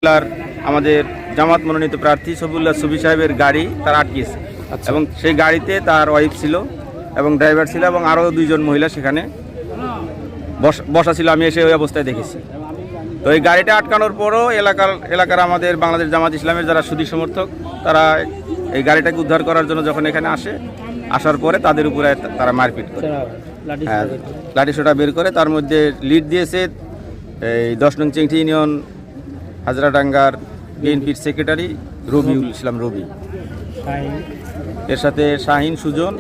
জেলার আমাদের জামাত মনোনীত প্রার্থী সফিউল্লাহ সুফি সাহেবের গাড়ি তারা আটকিয়েছে এবং সেই গাড়িতে তার ওয়াইফ ছিল এবং ড্রাইভার ছিল এবং আরও দুইজন মহিলা সেখানে বসা ছিল। আমি এসে ওই অবস্থায় দেখেছি। তো এই গাড়িটা আটকানোর পরও এলাকার আমাদের বাংলাদেশ জামাত ইসলামের যারা সুধী সমর্থক তারা এই গাড়িটাকে উদ্ধার করার জন্য যখন এখানে আসার পরে তাদের উপরে তারা মারপিট করে, লাঠিসোঁটা বের করে। তার মধ্যে লিড দিয়েছে এই 10 নং চেংটি ইউনিয়ন হাজরাডাঙ্গার বিএনপির সেক্রেটারি রবিউল ইসলাম রবি, এর সাথে শাহিন, সুজন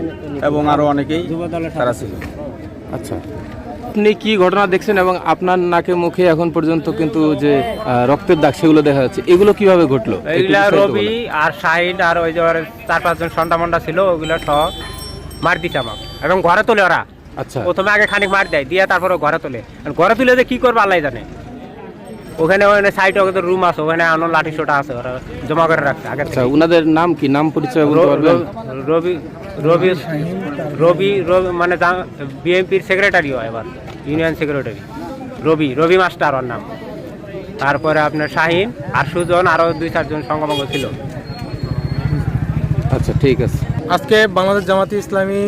এবং আরও অনেকেই তারা ছিল। আচ্ছা, আপনি কি ঘটনা দেখছেন এবং আপনার নাকে মুখে এখন পর্যন্ত কিন্তু যে রক্তের দাগ সেগুলো দেখা যাচ্ছে, এগুলো কিভাবে ঘটলো? এগুলা রবি আর শাহিন আর ওই যে 4-5 জন সন্তানটা ছিল, ওগুলো সব মার দিচ্ছে আমাকে এবং ঘরে তোলে ওরা। আচ্ছা, প্রথমে আগে খানিক মার দেয়, দিয়ে তারপরে ঘরে তোলে। আর ঘরে তুলে যে কি করবে আল্লাহ জানে। ওখানে সাইডে ওদের রুম আছে, ওখানে আনো লাঠি সোটা আছে, ওরা জমা করে রাখছে আগে। আচ্ছা, ওনাদের নাম কি, নাম পরিচয় বলতে পারবেন? রবি রবি রবি রবি মানে বিএনপির সেক্রেটারি হয়, এবার ইউনিয়ন সেক্রেটারি রবি মাস্টার ওর নাম। তারপরে আপনার শাহিন আর সুজন, আরও 2-4 জন সঙ্গভঙ্গ ছিল। আচ্ছা, ঠিক আছে। আজকে বাংলাদেশ জামাতি ইসলামী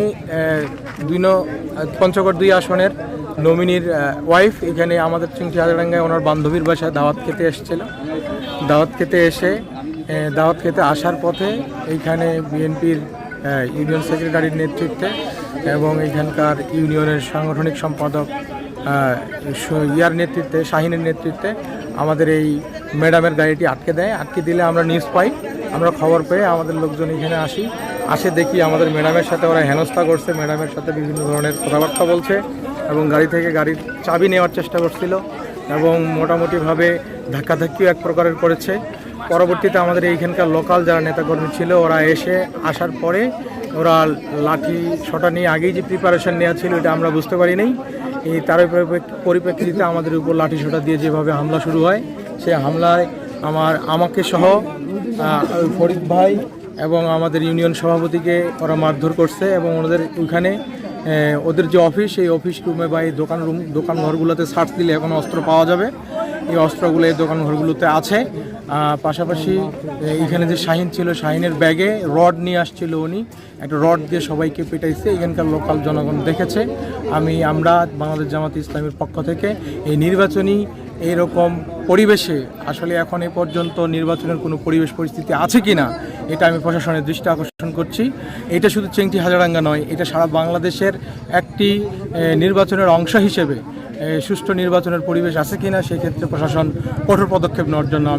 পঞ্চগড় 2 আসনের নমিনির ওয়াইফ এখানে আমাদের চিংটি হাজারাঙ্গায় ওনার বান্ধবীর বাসায় দাওয়াত খেতে এসেছিল। দাওয়াত খেতে আসার পথে এইখানে বিএনপির ইউনিয়ন সেক্রেটারির নেতৃত্বে এবং এখানকার ইউনিয়নের সাংগঠনিক সম্পাদক নেতৃত্বে, শাহিনের নেতৃত্বে আমাদের এই ম্যাডামের গাড়িটি আটকে দিলে আমরা নিউজ পাই। আমরা খবর পেয়ে আমাদের লোকজন এখানে আসে দেখি আমাদের ম্যাডামের সাথে ওরা হেনস্থা করছে, ম্যাডামের সাথে বিভিন্ন ধরনের কথাবার্তা বলছে এবং গাড়ি থেকে গাড়ির চাবি নেওয়ার চেষ্টা করছিল এবং মোটামুটিভাবে ধাক্কাধাক্কিও এক প্রকারের করেছে। পরবর্তীতে আমাদের এইখানকার লোকাল যারা নেতাকর্মী ছিল ওরা আসার পরে ওরা লাঠি সোটা নিয়ে আগেই যে প্রিপারেশন নেওয়া ছিল এটা আমরা বুঝতে পারি নাই। তার পরিপ্রেক্ষিতে আমাদের উপর লাঠি সোটা দিয়ে যেভাবে হামলা শুরু হয়, সেই হামলায় আমাকে সহ ফরিদ ভাই এবং আমাদের ইউনিয়ন সভাপতিকে ওরা মারধর করছে এবং ওদের যে অফিস, সেই অফিস রুমে বা এই দোকান ঘরগুলোতে সার্চ দিলে এখন অস্ত্র পাওয়া যাবে। এই অস্ত্রগুলো এই দোকান ঘরগুলোতে আছে। পাশাপাশি এখানে যে শাহিন ছিল, শাহিনের ব্যাগে রড নিয়ে আসছিল, উনি একটা রড দিয়ে সবাইকে পেটাইছে। এখানকার লোকাল জনগণ দেখেছে। আমরা বাংলাদেশ জামাত ইসলামের পক্ষ থেকে এই নির্বাচনী এইরকম পরিবেশে আসলে এখন এ পর্যন্ত নির্বাচনের কোনো পরিবেশ পরিস্থিতি আছে কি না এটা আমি প্রশাসনের দৃষ্টি আকর্ষণ করছি। এটা শুধু চেংটি হাজারাঙ্গা নয়, এটা সারা বাংলাদেশের একটি নির্বাচনের অংশ হিসেবে সুষ্ঠু নির্বাচনের পরিবেশ আছে কিনা সেক্ষেত্রে প্রশাসন কঠোর পদক্ষেপ নেওয়ার জন্য আমি